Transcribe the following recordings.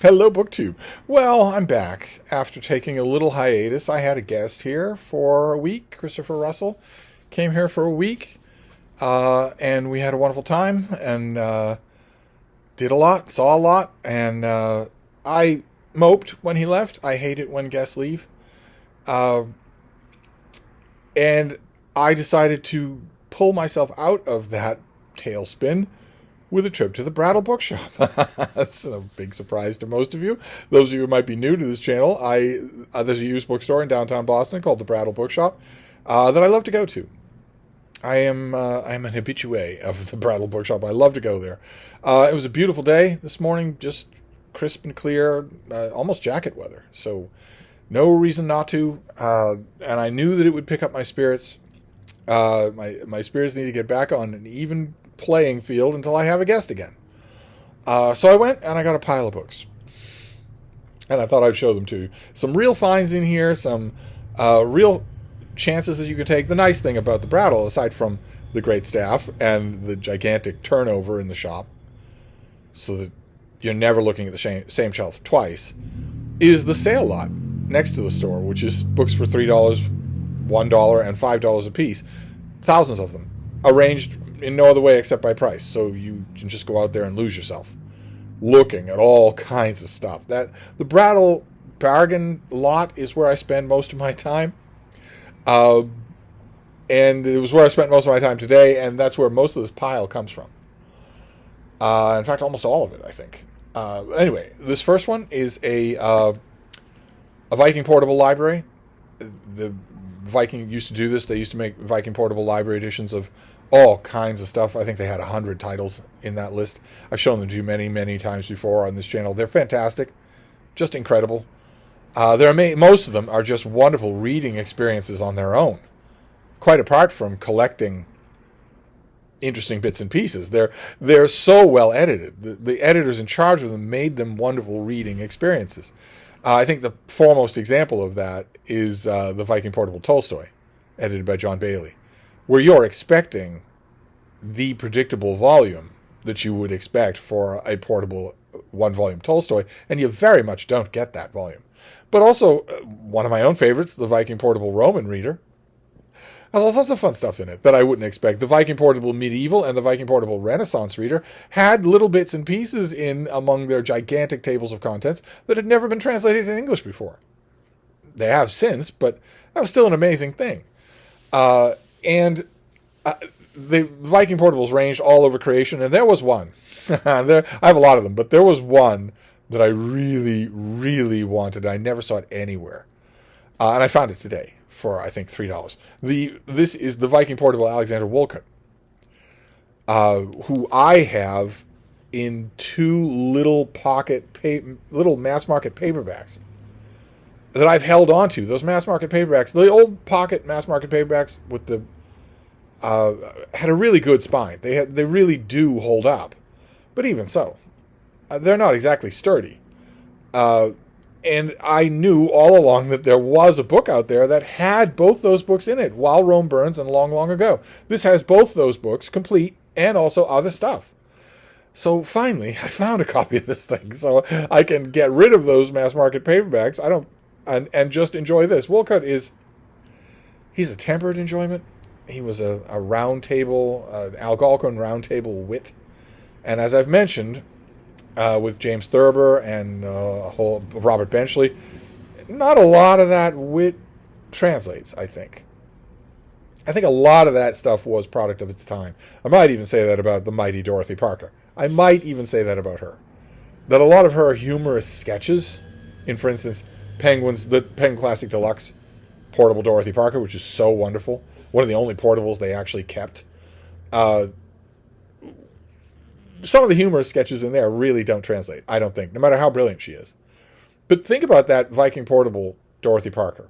Hello, BookTube. Well, I'm back after taking a little hiatus. I had a guest here for a week. Christopher Russell came here for a week, and we had a wonderful time and did a lot, saw a lot, and I moped when he left. I hate it when guests leave, uh, and I decided to pull myself out of that tailspin with a trip to the Brattle Bookshop. That's a big surprise to most of you. Those of you who might be new to this channel, there's a used bookstore in downtown Boston called the Brattle Bookshop that I love to go to. I am an habitué of the Brattle Bookshop. I love to go there. It was a beautiful day this morning, just crisp and clear, almost jacket weather. So no reason not to. And I knew that it would pick up my spirits. My spirits need to get back on an even playing field until I have a guest again. So I went and I got a pile of books. And I thought I'd show them to you. Some real finds in here, some real chances that you can take. The nice thing about the Brattle, aside from the great staff and the gigantic turnover in the shop, so that you're never looking at the same shelf twice, is the sale lot next to the store, which is books for $3, $1, and $5 a piece. Thousands of them, arranged in no other way except by price, so you can just go out there and lose yourself looking at all kinds of stuff. That the Brattle bargain lot is where I spend most of my time, and it was where I spent most of my time today, and that's where most of this pile comes from. In fact, almost all of it, I think. Anyway, this first one is a Viking portable library. The Viking used to do this. They used to make Viking portable library editions of all kinds of stuff. I think they had 100 titles in that list. I've shown them to you many, many times before on this channel. They're fantastic, just incredible. Most of them are just wonderful reading experiences on their own, quite apart from collecting interesting bits and pieces. They're so well edited. The editors in charge of them made them wonderful reading experiences. I think the foremost example of that is the Viking Portable Tolstoy, edited by John Bailey, where you're expecting the predictable volume that you would expect for a portable one-volume Tolstoy, and you very much don't get that volume. But also, one of my own favorites, the Viking Portable Roman Reader, has all sorts of fun stuff in it that I wouldn't expect. The Viking Portable Medieval and the Viking Portable Renaissance Reader had little bits and pieces in among their gigantic tables of contents that had never been translated in English before. They have since, but that was still an amazing thing. And the Viking portables ranged all over creation, and there was one. I have a lot of them, but there was one that I really, really wanted. I never saw it anywhere. And I found it today for, I think, $3. This is the Viking portable Alexander Woolcott, who I have in two little little mass market paperbacks that I've held on to. Those mass market paperbacks, the old pocket mass market paperbacks with the had a really good spine. They really do hold up, but even so, they're not exactly sturdy. And I knew all along that there was a book out there that had both those books in it, While Rome Burns and Long, Long Ago. This has both those books complete and also other stuff. So finally, I found a copy of this thing, so I can get rid of those mass market paperbacks. And just enjoy this. Woolcott he's a tempered enjoyment. He was a round table, Algonquin round table wit. And as I've mentioned, with James Thurber and Robert Benchley, not a lot of that wit translates, I think. I think a lot of that stuff was product of its time. I might even say that about the mighty Dorothy Parker. I might even say that about her. That a lot of her humorous sketches, in, for instance, the Penguin Classic Deluxe portable Dorothy Parker, which is so wonderful, one of the only portables they actually kept. Some of the humorous sketches in there really don't translate, I don't think, no matter how brilliant she is. But think about that Viking portable Dorothy Parker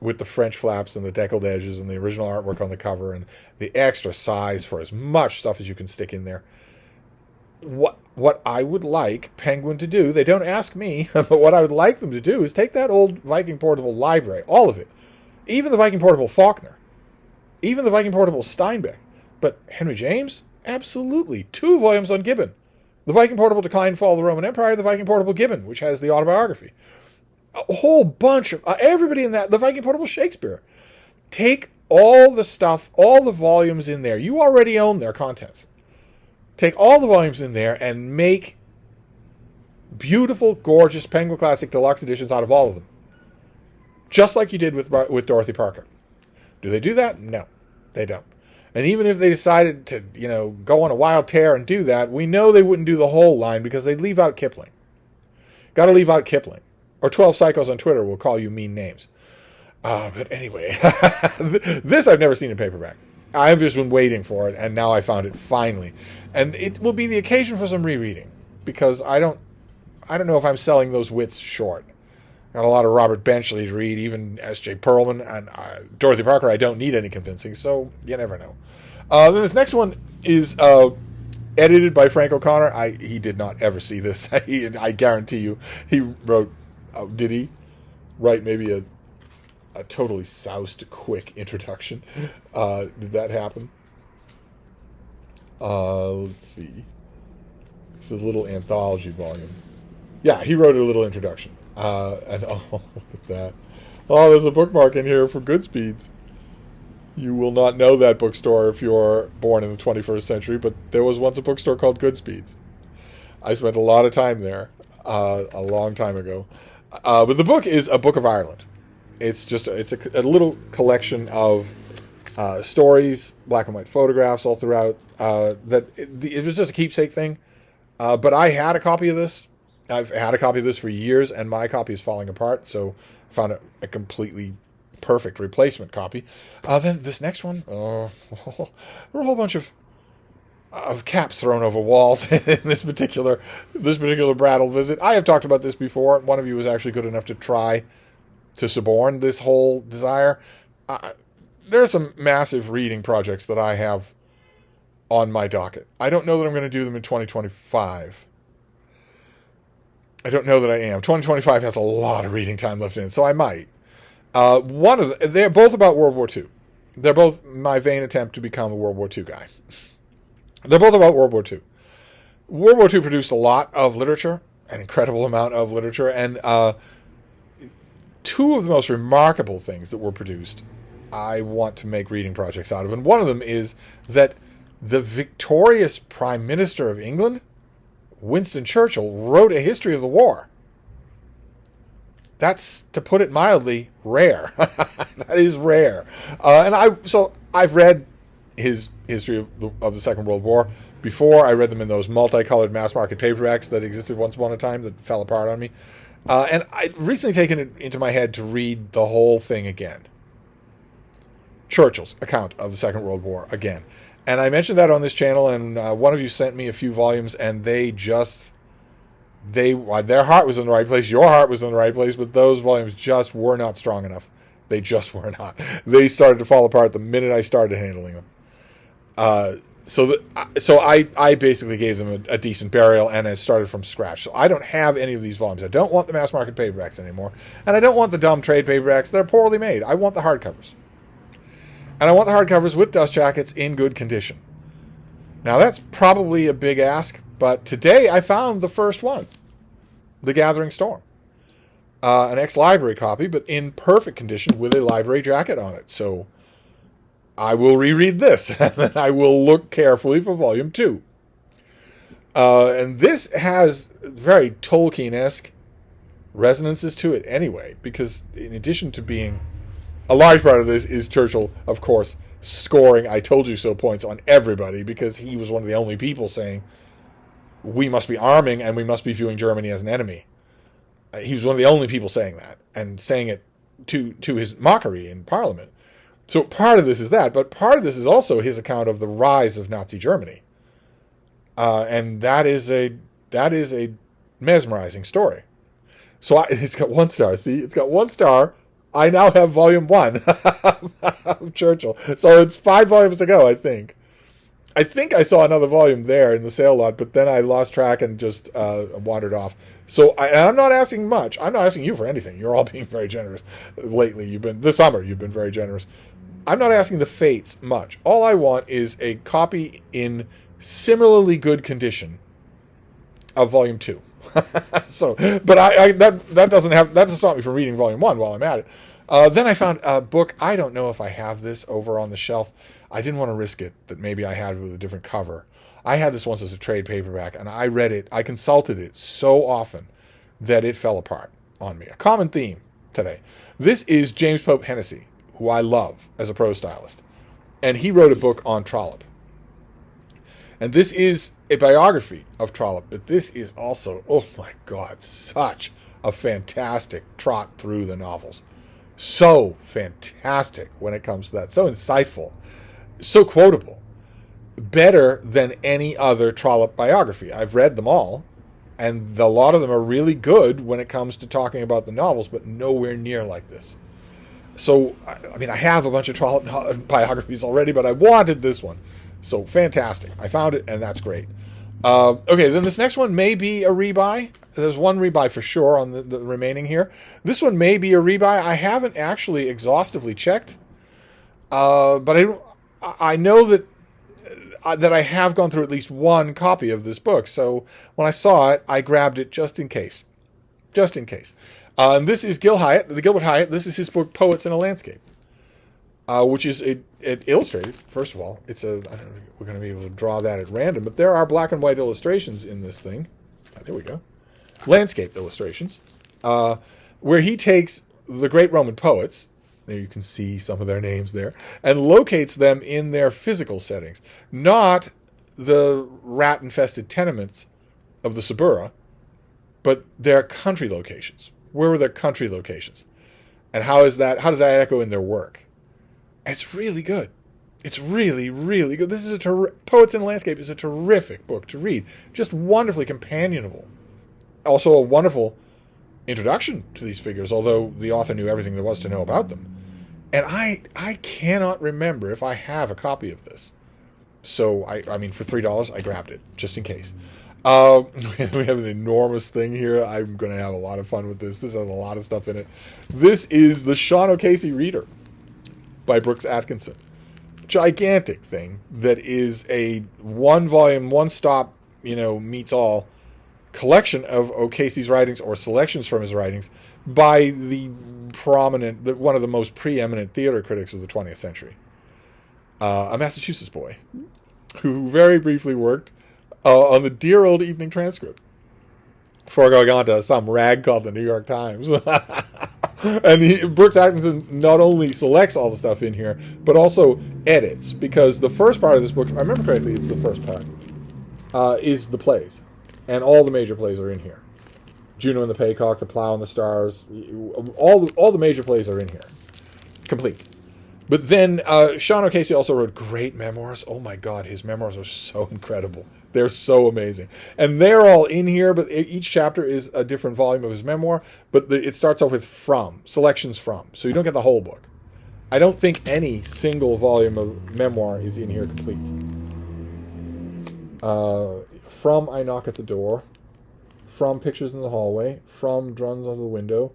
with the French flaps and the deckled edges and the original artwork on the cover and the extra size for as much stuff as you can stick in there. What I would like Penguin to do, they don't ask me, but what I would like them to do is take that old Viking portable library, all of it, even the Viking portable Faulkner, even the Viking portable Steinbeck, but Henry James, absolutely, 2 volumes on Gibbon, The Viking Portable Decline and Fall of the Roman Empire, the Viking Portable Gibbon, which has the autobiography. A whole bunch of everybody in that, the Viking Portable Shakespeare. Take all the stuff, all the volumes in there. You already own their contents. Take all the volumes in there and make beautiful, gorgeous Penguin Classic Deluxe editions out of all of them. Just like you did with Dorothy Parker. Do they do that? No, they don't. And even if they decided to, go on a wild tear and do that, we know they wouldn't do the whole line because they'd leave out Kipling. Got to leave out Kipling. Or 12 Psychos on Twitter will call you mean names. But anyway, this I've never seen in paperback. I've just been waiting for it, and now I found it finally. And it will be the occasion for some rereading, because I don't know if I'm selling those wits short. Got a lot of Robert Benchley to read, even S.J. Perlman, and Dorothy Parker I don't need any convincing, so you never know. Then this next one is edited by Frank O'Connor. He did not ever see this. I guarantee you. He wrote, did he write maybe a totally soused quick introduction? Did that happen? Let's see. It's a little anthology volume. Yeah, he wrote a little introduction. And look at that. Oh, there's a bookmark in here for Goodspeeds. You will not know that bookstore if you're born in the 21st century, but there was once a bookstore called Goodspeeds. I spent a lot of time there a long time ago. But the book is A Book of Ireland. It's just a little collection of stories, black and white photographs all throughout. It was just a keepsake thing. But I had a copy of this. I've had a copy of this for years, and my copy is falling apart, so I found a completely perfect replacement copy. Then this next one, there were a whole bunch of caps thrown over walls in this particular Brattle visit. I have talked about this before. One of you was actually good enough to try to suborn this whole desire. There are some massive reading projects that I have on my docket. I don't know that I'm going to do them in 2025. I don't know that I am. 2025 has a lot of reading time left in it, so I might. They're both about World War II. They're both my vain attempt to become a World War II guy. They're both about World War II. World War II produced a lot of literature, an incredible amount of literature, and two of the most remarkable things that were produced I want to make reading projects out of. And one of them is that the victorious Prime Minister of England, Winston Churchill, wrote a history of the war. That's, to put it mildly, rare. That is rare. I've read his history of the Second World War before. I read them in those multicolored mass market paperbacks that existed once upon a time that fell apart on me. And I'd recently taken it into my head to read the whole thing again. Churchill's account of the Second World War again. And I mentioned that on this channel, and one of you sent me a few volumes, and their heart was in the right place, your heart was in the right place, but those volumes just were not strong enough. They just were not. They started to fall apart the minute I started handling them. So I basically gave them a decent burial, and I started from scratch. So I don't have any of these volumes. I don't want the mass market paperbacks anymore, and I don't want the dumb trade paperbacks. They're poorly made. I want the hardcovers. And I want the hardcovers with dust jackets in good condition. Now, that's probably a big ask, but today I found the first one, The Gathering Storm. An ex-library copy, but in perfect condition with a library jacket on it. So I will reread this, and then I will look carefully for Volume 2. And this has very Tolkien-esque resonances to it anyway, because in addition to being... a large part of this is Churchill, of course, scoring I told you so points on everybody, because he was one of the only people saying we must be arming and we must be viewing Germany as an enemy. He was one of the only people saying that, and saying it to his mockery in Parliament. So part of this is that, but part of this is also his account of the rise of Nazi Germany. And that is a mesmerizing story. So it's got 1 star. See, it's got 1 star. I now have Volume 1 of Churchill. So it's 5 volumes to go, I think. I think I saw another volume there in the sale lot, but then I lost track and just wandered off. So I'm not asking much. I'm not asking you for anything. You're all being very generous lately. This summer, you've been very generous. I'm not asking the Fates much. All I want is a copy in similarly good condition of volume 2. So, but that doesn't stop me from reading volume 1 while I'm at it. Then I found a book. I don't know if I have this over on the shelf. I didn't want to risk it, that maybe I had it with a different cover. I had this once as a trade paperback, and I read it. I consulted it so often that it fell apart on me. A common theme today. This is James Pope Hennessy, who I love as a prose stylist. And he wrote a book on Trollope. And this is a biography of Trollope, but this is also, oh my God, such a fantastic trot through the novels. So fantastic when it comes to that. So insightful. So quotable. Better than any other Trollope biography. I've read them all, and a lot of them are really good when it comes to talking about the novels, but nowhere near like this. So, I mean, I have a bunch of Trollope biographies already, but I wanted this one. So, fantastic. I found it, and that's great. Okay, then this next one may be a rebuy. There's one rebuy for sure on the remaining here. This one may be a rebuy. I haven't actually exhaustively checked, but I know that I have gone through at least one copy of this book. So when I saw it, I grabbed it just in case. Just in case. And this is Gilbert Hyatt. This is his book, Poets in a Landscape, which is it illustrated, first of all. I don't know if we're going to be able to draw that at random, but there are black and white illustrations in this thing. There we go. Landscape illustrations, where he takes the great Roman poets, there you can see some of their names there, and locates them in their physical settings, not the rat-infested tenements of the Suburra, but their country locations. Where were their country locations? And how does that echo in their work? It's really good. It's really, really good. This is Poets in the Landscape is a terrific book to read. Just wonderfully companionable. Also a wonderful introduction to these figures, although the author knew everything there was to know about them. And I cannot remember if I have a copy of this. So, I mean, for $3, I grabbed it, just in case. We have an enormous thing here. I'm going to have a lot of fun with this. This has a lot of stuff in it. This is the Sean O'Casey Reader by Brooks Atkinson. Gigantic thing that is a one-volume, one-stop, meets all collection of O'Casey's writings or selections from his writings by one of the most preeminent theater critics of the 20th century. A Massachusetts boy who very briefly worked on the dear old Evening Transcript for Garganta, some rag called the New York Times. And Brooks Atkinson not only selects all the stuff in here, but also edits, because the first part of this book, if I remember correctly, it's the first part, is the plays. And all the major plays are in here. Juno and the Paycock, The Plough and the Stars, all the major plays are in here. Complete. But then Sean O'Casey also wrote great memoirs. Oh my God, his memoirs are so incredible. They're so amazing. And they're all in here, but each chapter is a different volume of his memoir. But it starts off with selections from. So you don't get the whole book. I don't think any single volume of memoir is in here complete. From I Knock at the Door. From Pictures in the Hallway. From Druns Under the Window.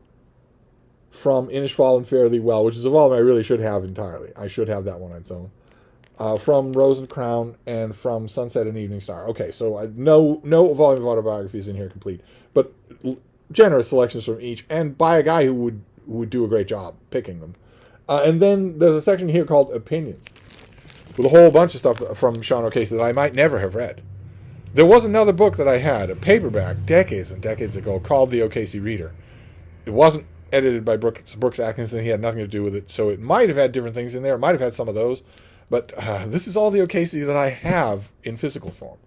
From Inishfall and Fare Thee Well, which is a volume I really should have entirely. I should have that one on its own. From Rose and Crown, and from Sunset and Evening Star. Okay, so no volume of autobiographies in here complete, but generous selections from each, and by a guy who would do a great job picking them. And then there's a section here called Opinions, with a whole bunch of stuff from Sean O'Casey that I might never have read. There was another book that I had, a paperback, decades and decades ago, called The O'Casey Reader. It wasn't edited by Brooks Atkinson. He had nothing to do with it, so it might have had different things in there. It might have had some of those. But this is all the O'Casey that I have in physical form.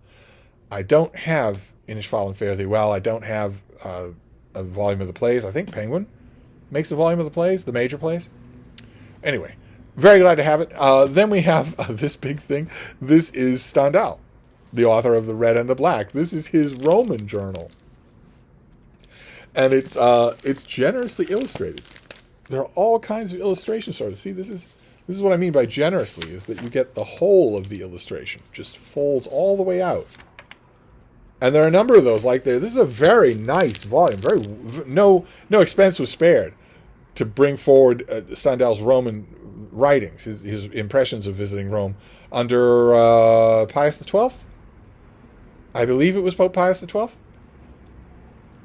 I don't have Inishfall and Fare Thee Well. I don't have a volume of the plays. I think Penguin makes a volume of the plays, the major plays. Anyway, very glad to have it. Then we have this big thing. This is Stendhal, the author of The Red and the Black. This is his Roman journal. And it's generously illustrated. There are all kinds of illustrations started. See, this is what I mean by generously, is that you get the whole of the illustration. Just folds all the way out. And there are a number of those like there. This is a very nice volume. No expense was spared to bring forward Stendhal's Roman writings, his impressions of visiting Rome under Pius XII. I believe it was Pope Pius XII.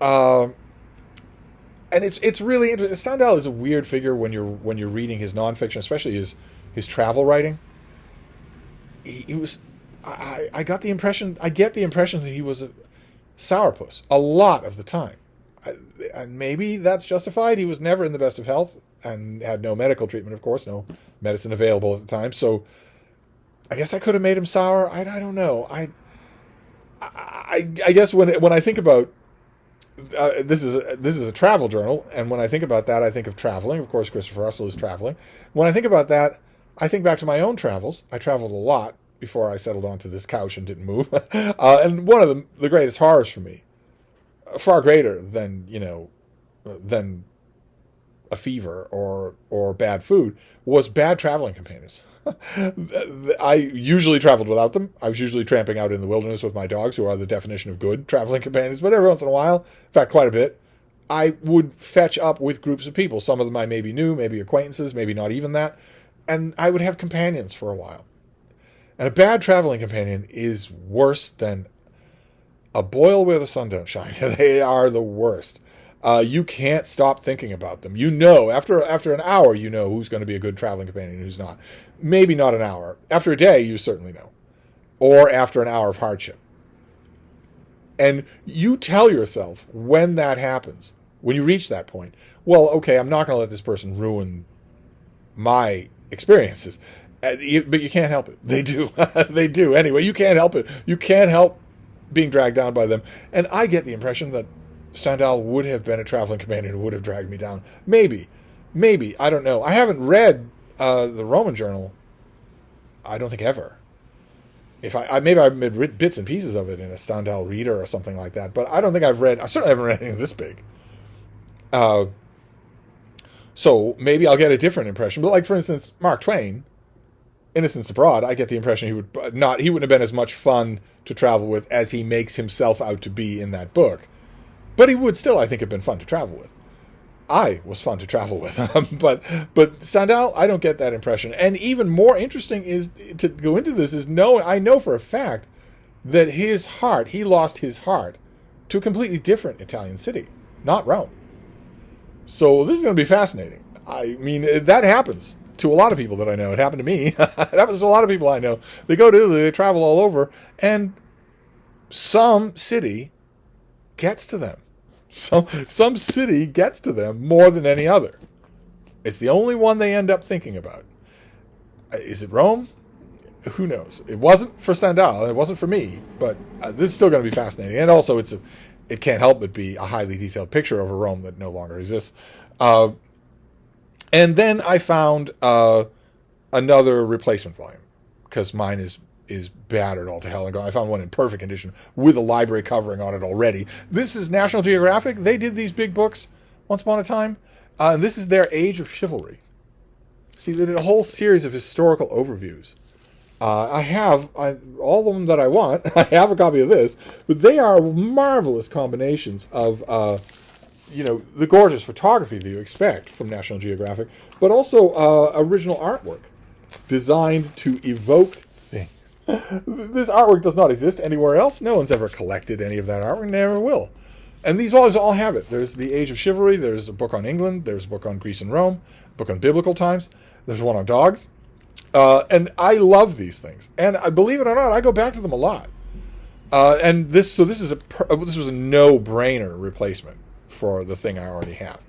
Um, and it's really interesting. Stendhal is a weird figure when you're reading his nonfiction, especially his travel writing. He was, I got the impression, I get the impression that he was a sourpuss a lot of the time. And maybe that's justified. He was never in the best of health and had no medical treatment, of course, no medicine available at the time. So I guess I could have made him sour. I don't know. I guess when I think about this is a travel journal, and when I think about that, I think of traveling. Of course, Christopher Russell is traveling. When I think about that, I think back to my own travels. I traveled a lot before I settled onto this couch and didn't move. And one of the greatest horrors for me, far greater than than a fever or bad food, was bad traveling companions. I usually traveled without them. I was usually tramping out in the wilderness with my dogs, who are the definition of good traveling companions. But every once in a while, in fact, quite a bit, I would fetch up with groups of people. Some of them I maybe knew, maybe acquaintances, maybe not even that. And I would have companions for a while. And a bad traveling companion is worse than a boil where the sun don't shine. They are the worst. You can't stop thinking about them. After an hour, who's going to be a good traveling companion and who's not. Maybe not an hour. After a day, you certainly know. Or after an hour of hardship. And you tell yourself when that happens, when you reach that point, well, okay, I'm not going to let this person ruin my experiences. But you can't help it. They do. They do. Anyway, you can't help it. You can't help being dragged down by them. And I get the impression that Stendhal would have been a traveling companion who would have dragged me down. Maybe. I don't know. I haven't read the Roman journal, I don't think ever. Maybe I've read bits and pieces of it in a Stendhal reader or something like that, but I don't think I certainly haven't read anything this big. So maybe I'll get a different impression. But like, for instance, Mark Twain, Innocents Abroad, I get the impression he wouldn't have been as much fun to travel with as he makes himself out to be in that book. But he would still, I think, have been fun to travel with. I was fun to travel with. but Stendhal, I don't get that impression. And even more interesting is to go into this is I know for a fact that he lost his heart to a completely different Italian city, not Rome. So this is going to be fascinating. I mean, that happens to a lot of people that I know. It happened to me. It happens to a lot of people I know. They go to Italy, they travel all over, and some city gets to them. Some city gets to them more than any other. It's the only one they end up thinking about. Is it Rome? Who knows? It wasn't for Stendhal. It wasn't for me. But this is still going to be fascinating. And also, it can't help but be a highly detailed picture of a Rome that no longer exists. And then I found another replacement volume, because mine is battered all to hell and gone. I found one in perfect condition with a library covering on it already. This is National Geographic. They did these big books once upon a time. And this is their Age of Chivalry. See, they did a whole series of historical overviews. I have all of them that I want. I have a copy of this, but they are marvelous combinations of the gorgeous photography that you expect from National Geographic, but also original artwork designed to evoke things. This artwork does not exist anywhere else. No one's ever collected any of that artwork, never will. And these volumes all have it. There's the Age of Chivalry, there's a book on England, there's a book on Greece and Rome, a book on biblical times, there's one on dogs. And I love these things. And believe it or not, I go back to them a lot. And this was a no-brainer replacement for the thing I already had.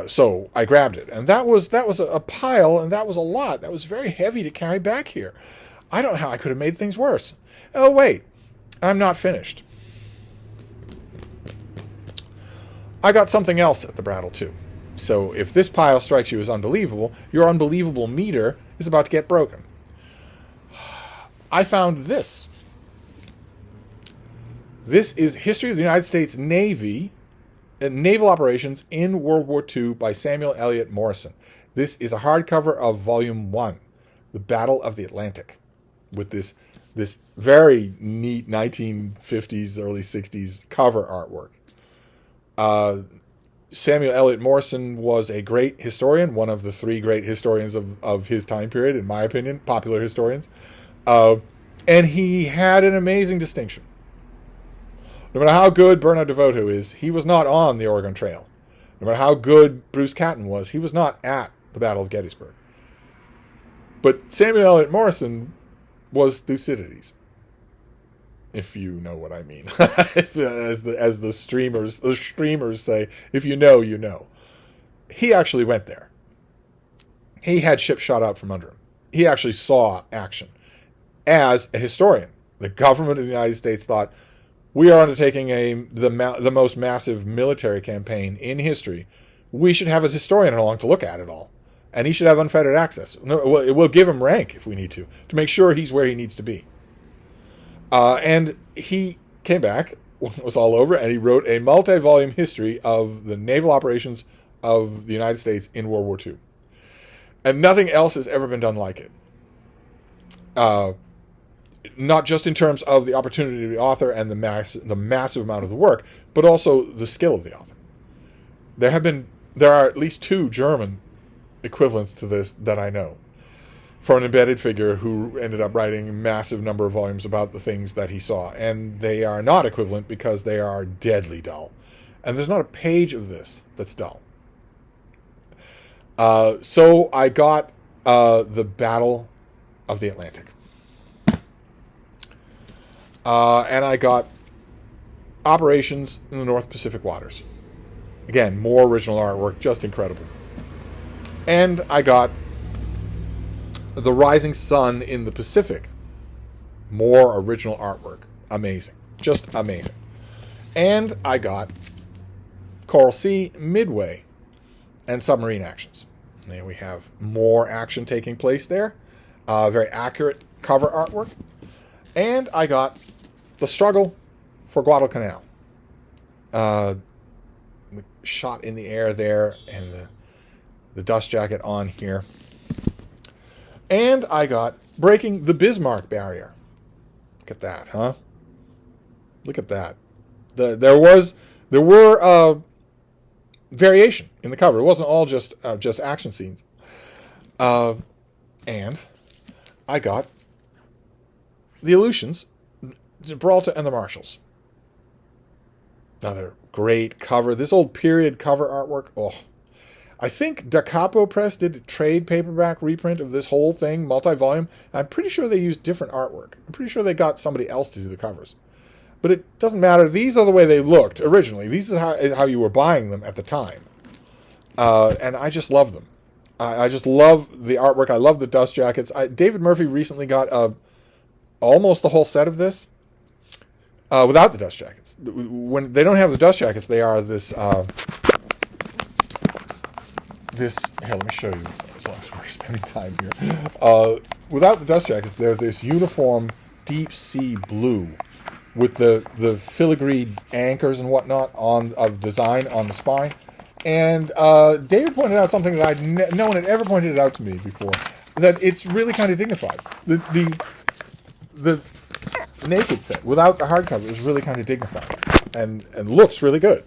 So I grabbed it. And that was a pile, and that was a lot. That was very heavy to carry back here. I don't know how I could have made things worse. Oh, wait. I'm not finished. I got something else at the Brattle, too. So if this pile strikes you as unbelievable, your unbelievable meter is about to get broken. I found this. This is History of the United States Navy, Naval Operations in World War II by Samuel Eliot Morison. This is a hardcover of Volume 1, The Battle of the Atlantic, with this very neat 1950s, early 60s cover artwork. Samuel Eliot Morison was a great historian, one of the three great historians of his time period, in my opinion, popular historians. And he had an amazing distinction. No matter how good Bernard DeVoto is, he was not on the Oregon Trail. No matter how good Bruce Catton was, he was not at the Battle of Gettysburg. But Samuel Eliot Morison was Thucydides, if you know what I mean. as the streamers say, if you know, you know. He actually went there. He had ships shot out from under him. He actually saw action. As a historian, the government of the United States thought, we are undertaking the most massive military campaign in history. We should have a historian along to look at it all. And he should have unfettered access. We'll give him rank if we need to make sure he's where he needs to be. And he came back when it was all over, and he wrote a multi-volume history of the naval operations of the United States in World War II. And nothing else has ever been done like it. Not just in terms of the opportunity of the author and the massive amount of the work, but also the skill of the author. There are at least 2 German equivalents to this that I know, for an embedded figure who ended up writing a massive number of volumes about the things that he saw, and they are not equivalent because they are deadly dull, and there's not a page of this that's dull. So I got the Battle of the Atlantic, and I got Operations in the North Pacific Waters. Again, more original artwork, just incredible. And I got The Rising Sun in the Pacific. More original artwork. Amazing. Just amazing. And I got Coral Sea, Midway, and Submarine Actions. And there we have more action taking place there. Very accurate cover artwork. And I got The Struggle for Guadalcanal. The shot in the air there, and the dust jacket on here. And I got Breaking the Bismarck Barrier. Look at that, huh? Look at that. There were variation in the cover. It wasn't all just action scenes. And I got The Aleutians, Gibraltar and the Marshalls. Another great cover. This old period cover artwork. Oh, I think Da Capo Press did a trade paperback reprint of this whole thing, multi-volume. I'm pretty sure they used different artwork. I'm pretty sure they got somebody else to do the covers. But it doesn't matter. These are the way they looked originally. These are how you were buying them at the time. And I just love them. I just love the artwork. I love the dust jackets. David Murphy recently got almost the whole set of this without the dust jackets. When they don't have the dust jackets, they are this... here, let me show you, as long as we're spending time here. Without the dust jackets, they're this uniform deep sea blue with the filigreed anchors and whatnot of design on the spine. And David pointed out something that no one had ever pointed it out to me before, that it's really kind of dignified. The naked set without the hardcover is really kind of dignified and looks really good.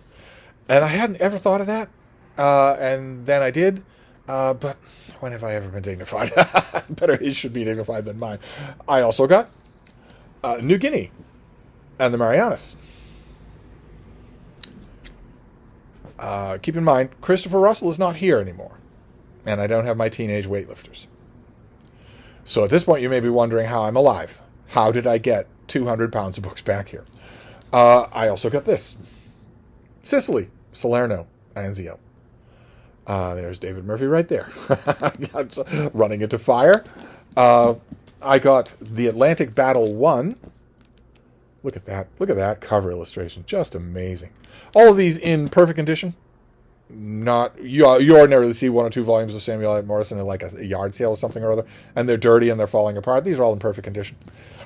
And I hadn't ever thought of that. And then I did, but when have I ever been dignified? Better his should be dignified than mine. I also got New Guinea and the Marianas. Keep in mind, Christopher Russell is not here anymore, and I don't have my teenage weightlifters. So at this point, you may be wondering how I'm alive. How did I get 200 pounds of books back here? I also got this. Sicily, Salerno, Anzio. There's David Murphy right there. Running into fire. I got The Atlantic Battle 1. Look at that. Look at that cover illustration. Just amazing. All of these in perfect condition. You ordinarily see 1 or 2 volumes of Samuel Eliot Morison at like a yard sale or something or other, and they're dirty and they're falling apart. These are all in perfect condition.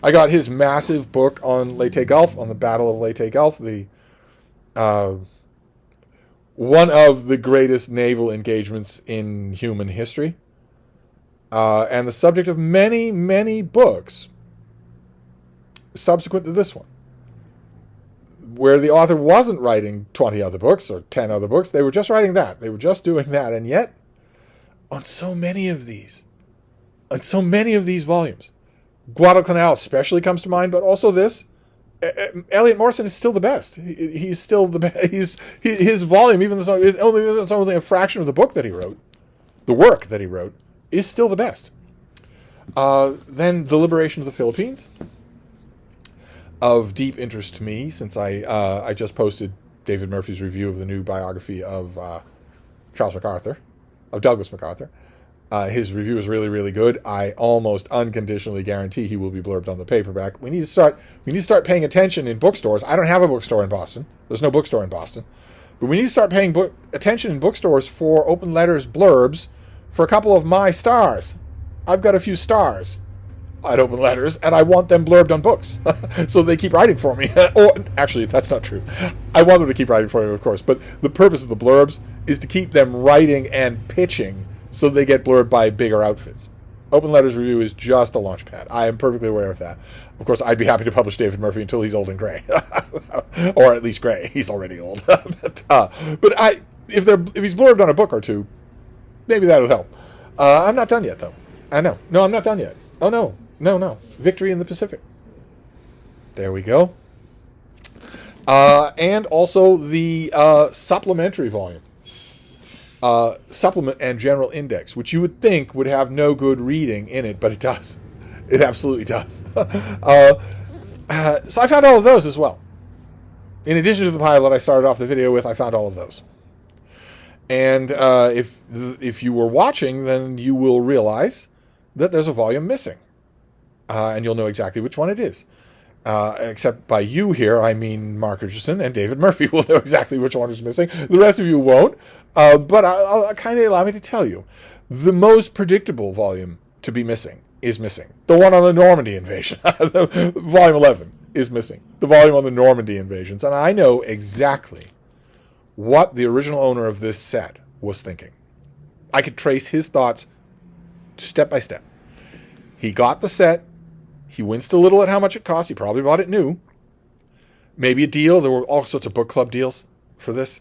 I got his massive book on Leyte Gulf, on the Battle of Leyte Gulf, one of the greatest naval engagements in human history, and the subject of many, many books subsequent to this one, where the author wasn't writing 20 other books or 10 other books. They were just writing that. They were just doing that. And yet, on so many of these volumes, Guadalcanal especially comes to mind, but also this, Elliot Morrison is still the best. He's still the best. His volume, even though it's only a fraction of the book that he wrote, the work that he wrote, is still the best. Then The Liberation of the Philippines, of deep interest to me, since I just posted David Murphy's review of the new biography of Douglas MacArthur. His review is really, really good. I almost unconditionally guarantee he will be blurbed on the paperback. We need to start paying attention in bookstores. I don't have a bookstore in Boston. There's no bookstore in Boston. But we need to start paying attention in bookstores for open letters blurbs for a couple of my stars. I've got a few stars at open letters, and I want them blurbed on books. So they keep writing for me. Or, actually, that's not true. I want them to keep writing for me, of course. But the purpose of the blurbs is to keep them writing and pitching so they get blurbed by bigger outfits. Open Letters Review is just a launch pad. I am perfectly aware of that. Of course, I'd be happy to publish David Murphy until he's old and gray. Or at least gray. He's already old. But if he's blurbed on a book or two, maybe that would help. I'm not done yet, though. I know. No, I'm not done yet. Oh, no. No. Victory in the Pacific. There we go. And also the supplementary volume. Supplement and General Index, which you would think would have no good reading in it, but it does. It absolutely does. So I found all of those as well. In addition to the pile that I started off the video with, I found all of those. And if you were watching, then you will realize that there's a volume missing. And you'll know exactly which one it is. Except by you here, I mean Mark Richardson and David Murphy will know exactly which one is missing. The rest of you won't. But I'll kind of allow me to tell you. The most predictable volume to be missing is missing. The one on the Normandy invasion. Volume 11 is missing. The volume on the Normandy invasions. And I know exactly what the original owner of this set was thinking. I could trace his thoughts step by step. He got the set. He winced a little at how much it cost. He probably bought it new. Maybe a deal. There were all sorts of book club deals for this.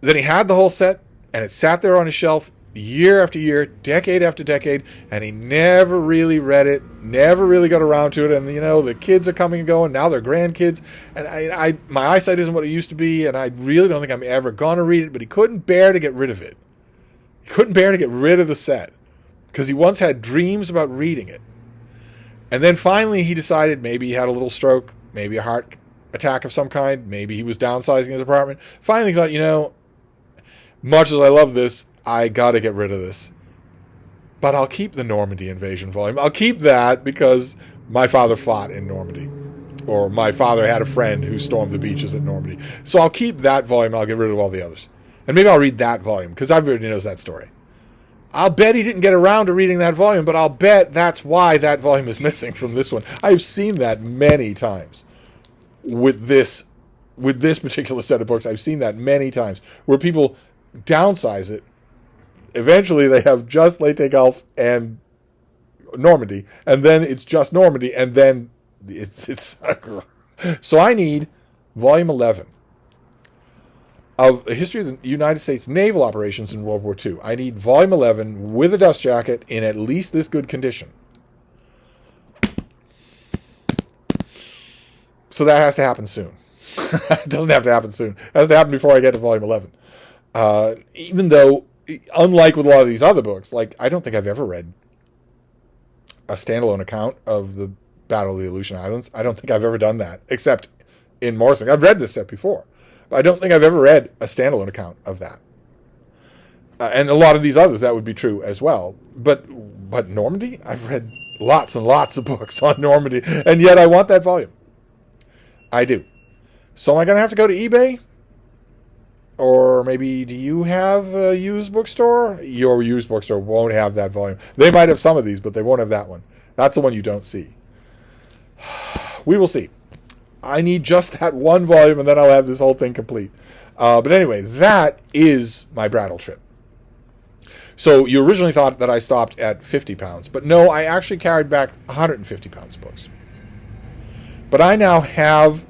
Then he had the whole set, and it sat there on his shelf year after year, decade after decade, and he never really read it, never really got around to it. And, the kids are coming and going. Now they're grandkids. And my eyesight isn't what it used to be, and I really don't think I'm ever going to read it, but he couldn't bear to get rid of it. He couldn't bear to get rid of the set because he once had dreams about reading it. And then finally he decided maybe he had a little stroke, maybe a heart attack of some kind, maybe he was downsizing his apartment. Finally he thought, much as I love this, I got to get rid of this. But I'll keep the Normandy invasion volume. I'll keep that because my father fought in Normandy. Or my father had a friend who stormed the beaches at Normandy. So I'll keep that volume. I'll get rid of all the others. And maybe I'll read that volume because everybody knows that story. I'll bet he didn't get around to reading that volume, but I'll bet that's why that volume is missing from this one. I've seen that many times with this particular set of books. I've seen that many times where people downsize it. Eventually they have just Leyte Gulf and Normandy, and then it's just Normandy, and then it's so I need volume 11 of a history of the United States naval operations in World War II. I need volume 11 with a dust jacket in at least this good condition. So that has to happen soon. It doesn't have to happen soon. It has to happen before I get to volume 11. Even though, unlike with a lot of these other books, I don't think I've ever read a standalone account of the Battle of the Aleutian Islands. I don't think I've ever done that, except in Morrison. I've read this set before. But I don't think I've ever read a standalone account of that. And a lot of these others, that would be true as well. But Normandy? I've read lots and lots of books on Normandy, and yet I want that volume. I do. So am I going to have to go to eBay? Or maybe do you have a used bookstore? Your used bookstore won't have that volume. They might have some of these, but they won't have that one. That's the one you don't see. We will see. I need just that one volume, and then I'll have this whole thing complete. But anyway, that is my Brattle trip. So you originally thought that I stopped at 50 pounds. But no, I actually carried back 150 pounds of books. But I now have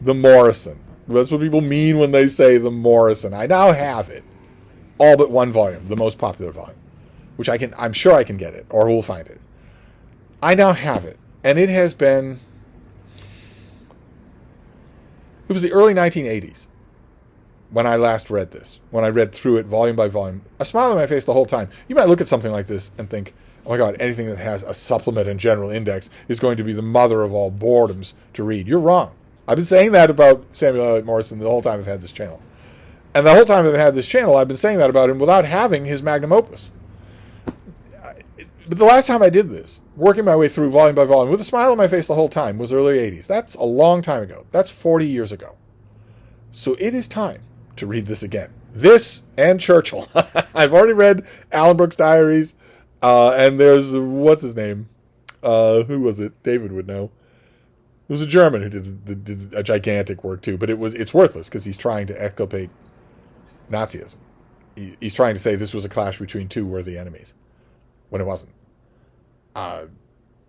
the Morrison. That's what people mean when they say the Morrison. I now have it. All but one volume, the most popular volume. Which I'm sure I can get it, or we'll find it. I now have it. And it has been It was the early 1980s when I last read this, when I read through it volume by volume. A smile on my face the whole time. You might look at something like this and think, oh my God, anything that has a supplement and general index is going to be the mother of all boredoms to read. You're wrong. I've been saying that about Samuel Eliot Morison the whole time I've had this channel. And the whole time I've had this channel, I've been saying that about him without having his magnum opus. But the last time I did this, working my way through volume by volume with a smile on my face the whole time, was early 80s. That's a long time ago. That's 40 years ago. So it is time to read this again. This and Churchill. I've already read Alan Brooks' Diaries, and there's, what's his name? Who was it? David would know. It was a German who did a gigantic work too, but it's worthless because he's trying to exculpate Nazism. He's trying to say this was a clash between two worthy enemies, when it wasn't.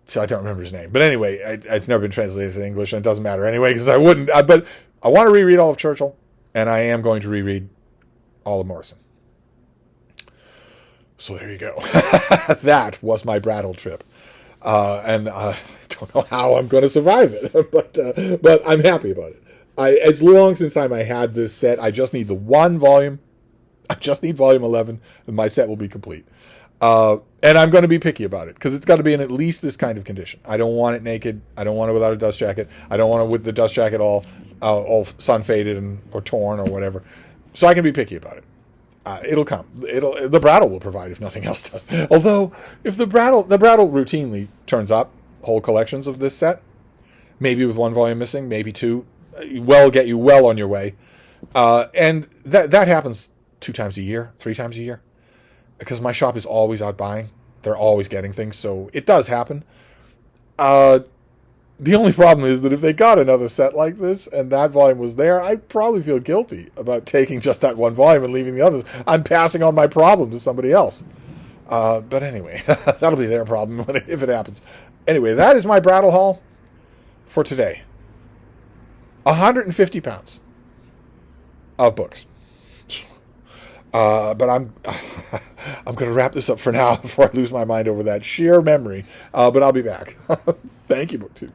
So I don't remember his name. But anyway, it's never been translated to English, and it doesn't matter anyway, because I wouldn't. But I want to reread all of Churchill, and I am going to reread all of Morison. So there you go. That was my Brattle trip. And I don't know how I'm going to survive it, but I'm happy about it. It's long since I had this set. I just need the one volume. I just need volume 11, and my set will be complete. And I'm going to be picky about it because it's got to be in at least this kind of condition. I don't want it naked. I don't want it without a dust jacket. I don't want it with the dust jacket all sun faded or torn or whatever. So I can be picky about it. It'll come. The Brattle will provide if nothing else does. Although if the Brattle routinely turns up whole collections of this set, maybe with one volume missing, maybe two, get you well on your way. And that happens 2 times a year, 3 times a year. Because my shop is always out buying. They're always getting things, so it does happen. The only problem is that if they got another set like this and that volume was there, I'd probably feel guilty about taking just that one volume and leaving the others. I'm passing on my problem to somebody else. But anyway, that'll be their problem if it happens. Anyway, that is my Brattle haul for today. 150 pounds of books. But I'm going to wrap this up for now before I lose my mind over that sheer memory. But I'll be back. Thank you, BookTube.